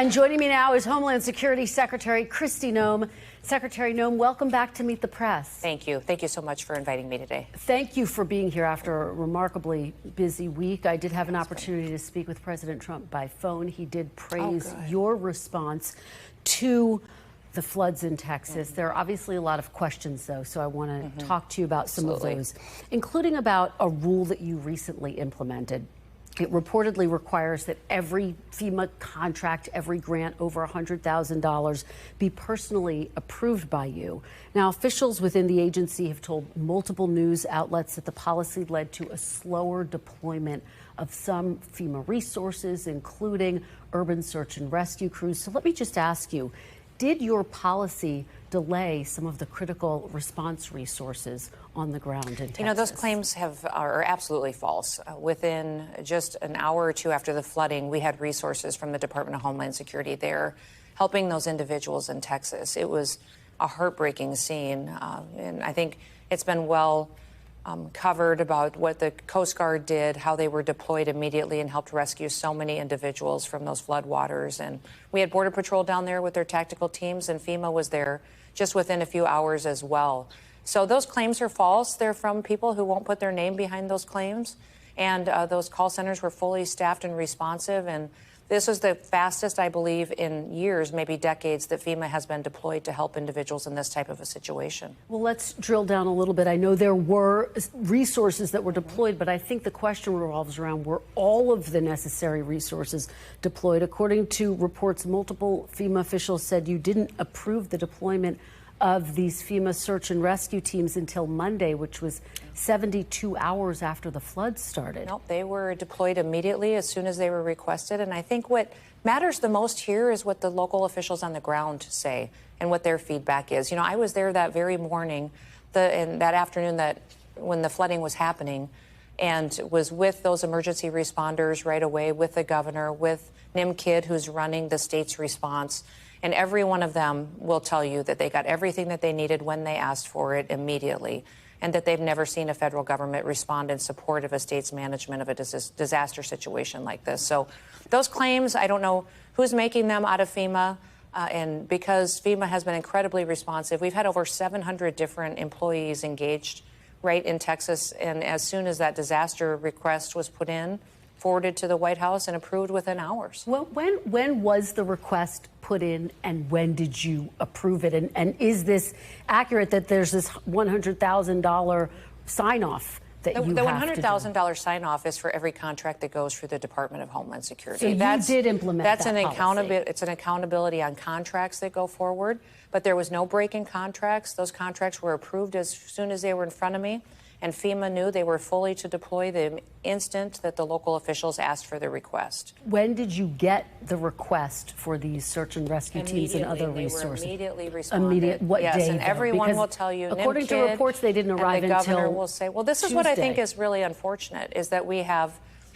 And joining me now is Homeland Security Secretary Kristi Noem. Secretary Noem, welcome back to Meet the Press. Thank you. Thank you so much for inviting me today. Thank you for being here after a remarkably busy week. I did have an opportunity to speak with President Trump by phone. He did praise your response to the floods in Texas. There are obviously a lot of questions, though, so I want to talk to you about some of those, including about a rule that you recently implemented. It reportedly requires that every FEMA contract, every grant over $100,000 be personally approved by you. Now, officials within the agency have told multiple news outlets that the policy led to a slower deployment of some FEMA resources, including urban search and rescue crews. So let me just ask you, did your policy delay some of the critical response resources on the ground in Texas? You know, those claims are absolutely false. Within just an hour or two after the flooding, we had resources from the Department of Homeland Security there helping those individuals in Texas. It was a heartbreaking scene, and I think it's been well covered about what the Coast Guard did, how they were deployed immediately and helped rescue so many individuals from those floodwaters. And we had Border Patrol down there with their tactical teams, and FEMA was there just within a few hours as well. So those claims are false. They're from people who won't put their name behind those claims. And those call centers were fully staffed and responsive. And this was the fastest, I believe, in years, maybe decades, that FEMA has been deployed to help individuals in this type of a situation. Well, let's drill down a little bit. I know there were resources that were deployed, but I think the question revolves around, were all of the necessary resources deployed? According to reports, multiple FEMA officials said you didn't approve the deployment of these FEMA search and rescue teams until Monday, which was 72 hours after the flood started. Nope, they were deployed immediately as soon as they were requested. And I think what matters the most here is what the local officials on the ground say and what their feedback is. You know, I was there that very morning, and that afternoon when the flooding was happening, and was with those emergency responders right away, with the governor, with Nim Kidd, who's running the state's response. And every one of them will tell you that they got everything that they needed when they asked for it immediately, and that they've never seen a federal government respond in support of a state's management of a disaster situation like this. So those claims, I don't know who's making them out of FEMA. And because FEMA has been incredibly responsive, we've had over 700 different employees engaged right in Texas. And as soon as that disaster request was put in, forwarded to the White House and approved within hours. Well, when was the request put in, and when did you approve it? And is this accurate that there's this $100,000 sign-off that you have to do? The $100,000 sign-off is for every contract that goes through the Department of Homeland Security. So you did implement that policy. It's an accountability on contracts that go forward, but there was no break in contracts. Those contracts were approved as soon as they were in front of me. And FEMA knew they were fully to deploy the instant that the local officials asked for the request. When did you get the request for these search and rescue teams and other resources? They were immediately responded. What yes, day, and everyone will tell you. According to reports, they didn't arrive until the governor will say, well, this is Tuesday. what I think is really unfortunate, is that we have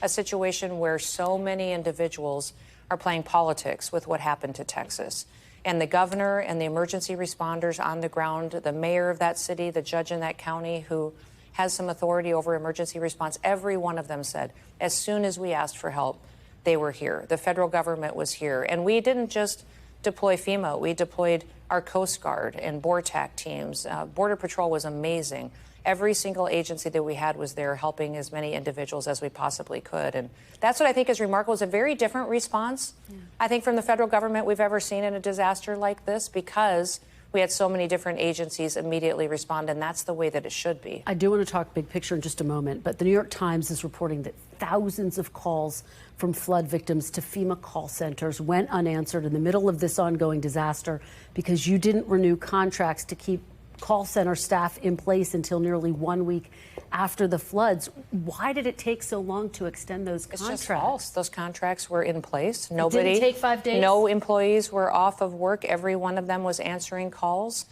a situation where so many individuals are playing politics with what happened to Texas. And the governor and the emergency responders on the ground, the mayor of that city, the judge in that county who has some authority over emergency response, every one of them said, as soon as we asked for help, they were here. The federal government was here. And we didn't just deploy FEMA. We deployed our Coast Guard and BORTAC teams. Border Patrol was amazing. Every single agency that we had was there helping as many individuals as we possibly could. And that's what I think is remarkable. It's a very different response, I think, from the federal government we've ever seen in a disaster like this, because we had so many different agencies immediately respond, and that's the way that it should be. I do want to talk big picture in just a moment, but the New York Times is reporting that thousands of calls from flood victims to FEMA call centers went unanswered in the middle of this ongoing disaster because you didn't renew contracts to keep call center staff in place until nearly 1 week after the floods. Why did it take so long to extend those contracts? It's just false. Those contracts were in place. It didn't take 5 days? No employees were off of work. Every one of them was answering calls.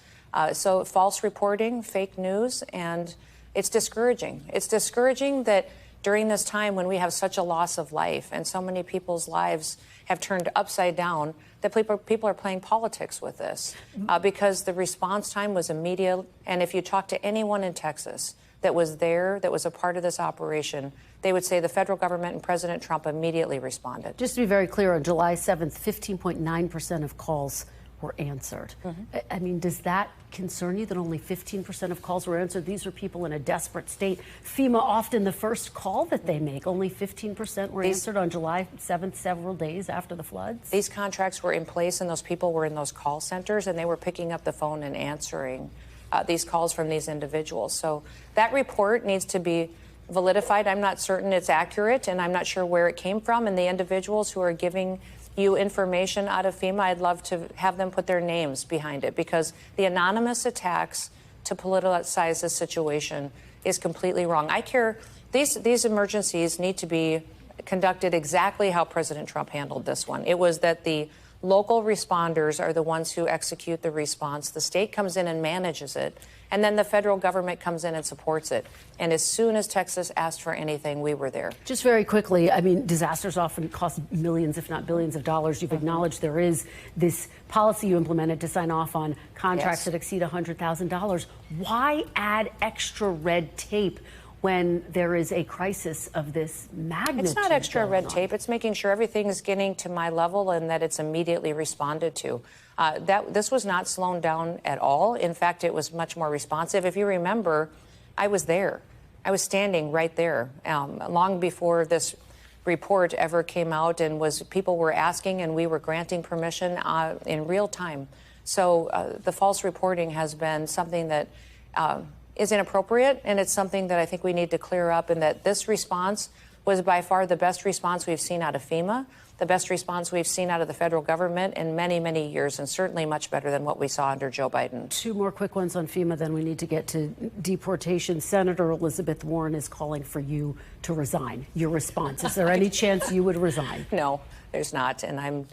So false reporting, fake news, and it's discouraging. It's discouraging that during this time when we have such a loss of life and so many people's lives have turned upside down, that people are playing politics with this because the response time was immediate. And if you talk to anyone in Texas, that was there, that was a part of this operation, they would say the federal government and President Trump immediately responded. Just to be very clear, on July 7th, 15.9% of calls were answered. I mean, does that concern you that only 15% of calls were answered? These are people in a desperate state. FEMA, often the first call that they make, only 15% were answered on July 7th, several days after the floods. These contracts were in place and those people were in those call centers and they were picking up the phone and answering these calls from these individuals. So that report needs to be validified. I'm not certain it's accurate and I'm not sure where it came from. And the individuals who are giving you information out of FEMA, I'd love to have them put their names behind it, because the anonymous attacks to politicize this situation is completely wrong. I care, these emergencies need to be conducted exactly how President Trump handled this one. It was that the local responders are the ones who execute the response. The state comes in and manages it, and then the federal government comes in and supports it. And as soon as Texas asked for anything, we were there. Just very quickly, I mean, disasters often cost millions, if not billions of dollars. You've acknowledged there is this policy you implemented to sign off on contracts that exceed $100,000. Why add extra red tape when there is a crisis of this magnitude? It's not extra red tape. It's making sure everything is getting to my level and that it's immediately responded to. This was not slowed down at all. In fact, it was much more responsive. If you remember, I was there. I was standing right there long before this report ever came out, and people were asking and we were granting permission in real time. So the false reporting has been something that is inappropriate, and it's something that I think we need to clear up, and that this response was by far the best response we've seen out of FEMA, the best response we've seen out of the federal government in many, many years, and certainly much better than what we saw under Joe Biden. Two more quick ones on FEMA, then we need to get to deportation. Senator Elizabeth Warren is calling for you to resign. Your response, is there any chance you would resign? No, there's not, and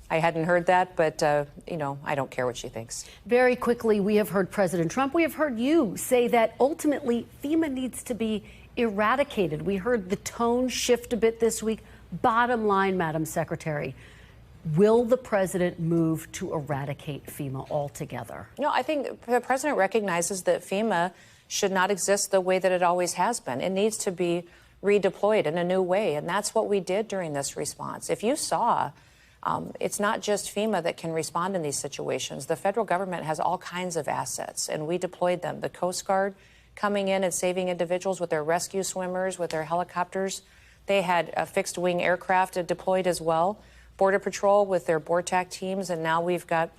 I hadn't heard that, but, you know, I don't care what she thinks. Very quickly, we have heard President Trump, we have heard you say that ultimately FEMA needs to be eradicated. We heard the tone shift a bit this week. Bottom line, Madam Secretary, will the president move to eradicate FEMA altogether? No, I think the president recognizes that FEMA should not exist the way that it always has been. It needs to be redeployed in a new way, and that's what we did during this response. If you saw, it's not just FEMA that can respond in these situations. The federal government has all kinds of assets, and we deployed them. The Coast Guard coming in and saving individuals with their rescue swimmers, with their helicopters. They had fixed-wing aircraft deployed as well. Border Patrol with their BORTAC teams, and now we've got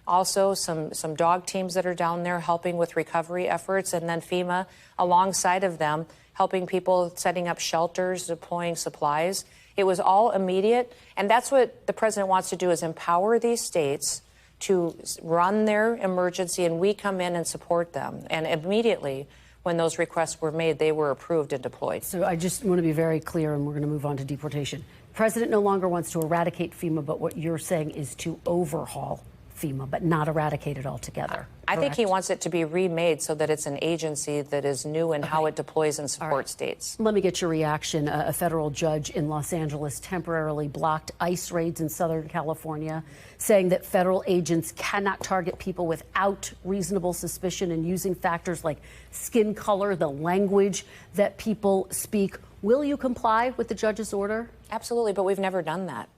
also some dog teams that are down there helping with recovery efforts, and then FEMA alongside of them helping people setting up shelters, deploying supplies. It was all immediate, and that's what the president wants to do, is empower these states to run their emergency, and we come in and support them. And immediately, when those requests were made, they were approved and deployed. So I just want to be very clear, and we're going to move on to deportation. The president no longer wants to eradicate FEMA, but what you're saying is to overhaul FEMA, but not eradicate it altogether. I think he wants it to be remade so that it's an agency that is new in how it deploys and supports states. Let me get your reaction. A federal judge in Los Angeles temporarily blocked ICE raids in Southern California, saying that federal agents cannot target people without reasonable suspicion, and using factors like skin color, the language that people speak. Will you comply with the judge's order? Absolutely, but we've never done that.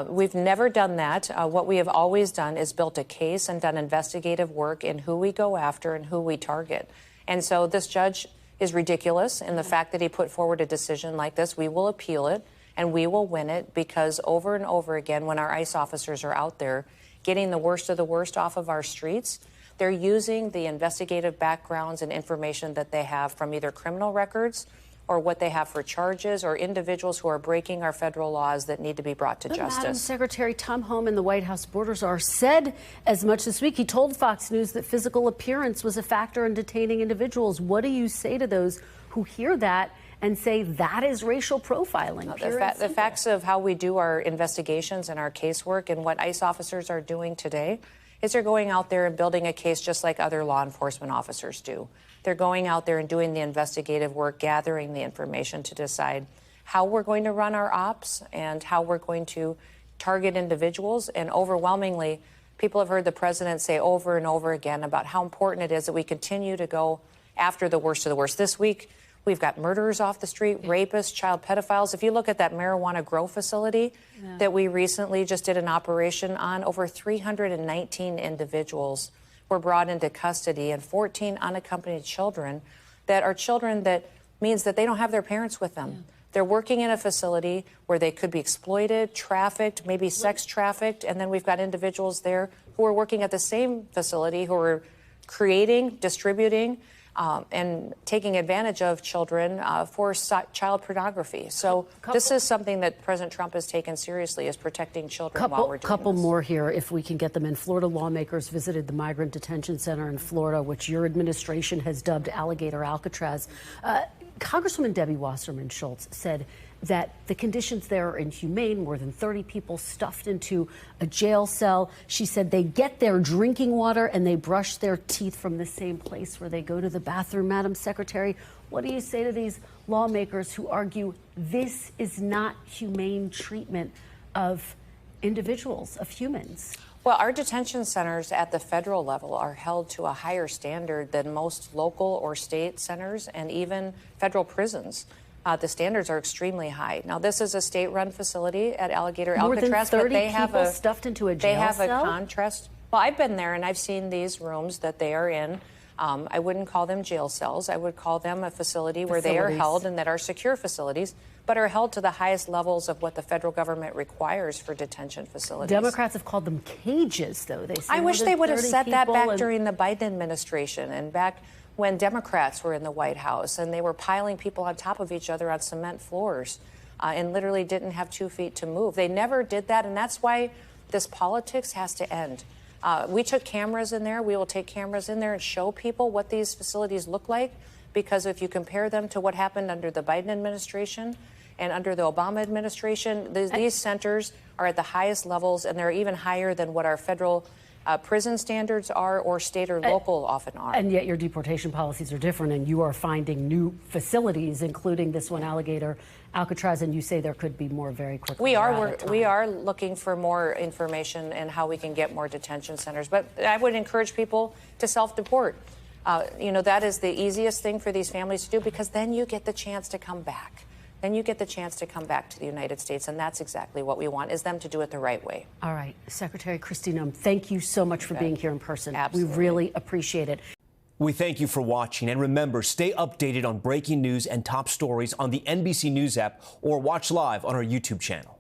We've never done that. What we have always done is built a case and done investigative work in who we go after and who we target. And so this judge is ridiculous in the fact that he put forward a decision like this. We will appeal it and we will win it, because over and over again, when our ICE officers are out there getting the worst of the worst off of our streets, they're using the investigative backgrounds and information that they have from either criminal records or what they have for charges, or individuals who are breaking our federal laws that need to be brought to justice. Madam Secretary, Tom Homan, the White House border czar, said as much this week. He told Fox News that physical appearance was a factor in detaining individuals. What do you say to those who hear that and say that is racial profiling? The facts of how we do our investigations and our casework and what ICE officers are doing today is they're going out there and building a case just like other law enforcement officers do. They're going out there and doing the investigative work, gathering the information to decide how we're going to run our ops and how we're going to target individuals. And overwhelmingly, people have heard the president say over and over again about how important it is that we continue to go after the worst of the worst. This week, we've got murderers off the street, rapists, child pedophiles. If you look at that marijuana grow facility that we recently just did an operation on, over 319 individuals were brought into custody and 14 unaccompanied children that means that they don't have their parents with them. They're working in a facility where they could be exploited, trafficked, maybe sex trafficked, and then we've got individuals there who are working at the same facility who are creating, distributing, and taking advantage of children for child pornography. So this is something that President Trump has taken seriously, is protecting children while we're doing Couple this. more here, if we can get them in. Florida lawmakers visited the migrant detention center in Florida, which your administration has dubbed Alligator Alcatraz. Congresswoman Debbie Wasserman Schultz said that the conditions there are inhumane, more than 30 people stuffed into a jail cell. She said they get their drinking water and they brush their teeth from the same place where they go to the bathroom. Madam Secretary, what do you say to these lawmakers who argue this is not humane treatment of individuals, of humans? Well, our detention centers at the federal level are held to a higher standard than most local or state centers and even federal prisons. The standards are extremely high. Now, this is a state-run facility at Alligator Alcatraz, but they have a stuffed into a jail They have cell? a contrast. Well, I've been there and I've seen these rooms that they are in. I wouldn't call them jail cells. I would call them a facility where they are held and that are secure facilities, but are held to the highest levels of what the federal government requires for detention facilities. Democrats have called them cages, though. They say I wish they would have said that back during the Biden administration and back when Democrats were in the White House and they were piling people on top of each other on cement floors and literally didn't have 2 feet to move. They never did that, and that's why this politics has to end. We took cameras in there. We will take cameras in there and show people what these facilities look like, because if you compare them to what happened under the Biden administration and under the Obama administration, these centers are at the highest levels, and they're even higher than what our federal prison standards are or state or local often are. And yet your deportation policies are different, and you are finding new facilities, including this one, Alligator Alcatraz, and you say there could be more very quickly. We are looking for more information and how we can get more detention centers. But I would encourage people to self-deport. That is the easiest thing for these families to do, because then you get the chance to come back. Then you get the chance to come back to the United States, and that's exactly what we want, is them to do it the right way. All right. Secretary Kristi Noem, thank you so much for being here in person. Absolutely. We really appreciate it. We thank you for watching, and remember, stay updated on breaking news and top stories on the NBC News app or watch live on our YouTube channel.